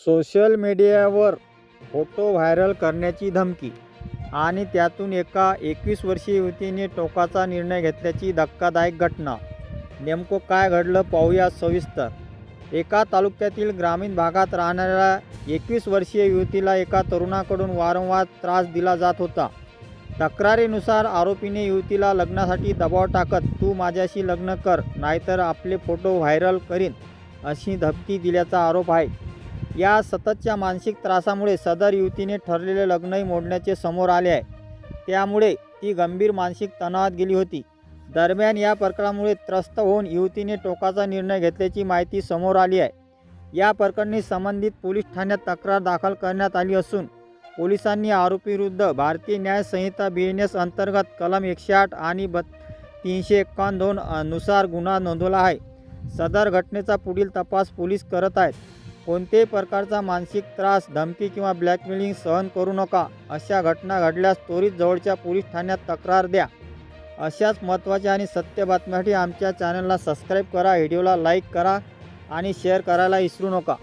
Social मीडियावर photo viral करण्याची धमकी आणि त्यातून एका 21 वर्षीय युवतीने टोकाचा निर्णय घेतल्याची धक्कादायक घटना. नेमकं काय घडलं पाहूया सविस्तर. एका तालुक्यातील ग्रामीण भागात राहणाऱ्या 21 वर्षीय युवतीला एका तरुणाकडून वारंवार त्रास दिला जात होता. तक्रारीनुसार आरोपीने युवतीला लग्नासाठी दबाव टाकत तू माझ्याशी लग्न कर नाहीतर आपले फोटो व्हायरल करीन अशी धमकी दिल्याचा आरोप आहे. या सततच्या मानसिक त्रासामुळे सदर युवतीने ठरलेले लग्नही मोडण्याचे समोर आले आहे. त्यामुळे ती गंभीर मानसिक तणावात गेली होती. दरम्यान या प्रकरणामुळे त्रस्त होऊन युवतीने टोकाचा निर्णय घेतल्याची माहिती समोर आली आहे. या प्रकरणी संबंधित पोलीस ठाण्यात तक्रार दाखल करण्यात आली असून पोलिसांनी आरोपीविरुद्ध भारतीय न्याय संहिता BNS अंतर्गत कलम 108 आणि 351(2) नुसार गुन्हा नोंदवला आहे. सदर घटनेचा पुढील तपास पोलीस करत आहेत. कोणत्याही प्रकारचा मानसिक त्रास, धमकी किंवा ब्लॅकमेलिंग सहन करू नका. अशा घटना घडल्यास त्वरित जवळच्या पोलीस ठाण्यात तक्रार द्या. अशाच महत्त्वाच्या आणि सत्य बातम्यांसाठी आमच्या चॅनलला सबस्क्राईब करा, व्हिडिओला लाईक करा आणि शेअर करायला विसरू नका.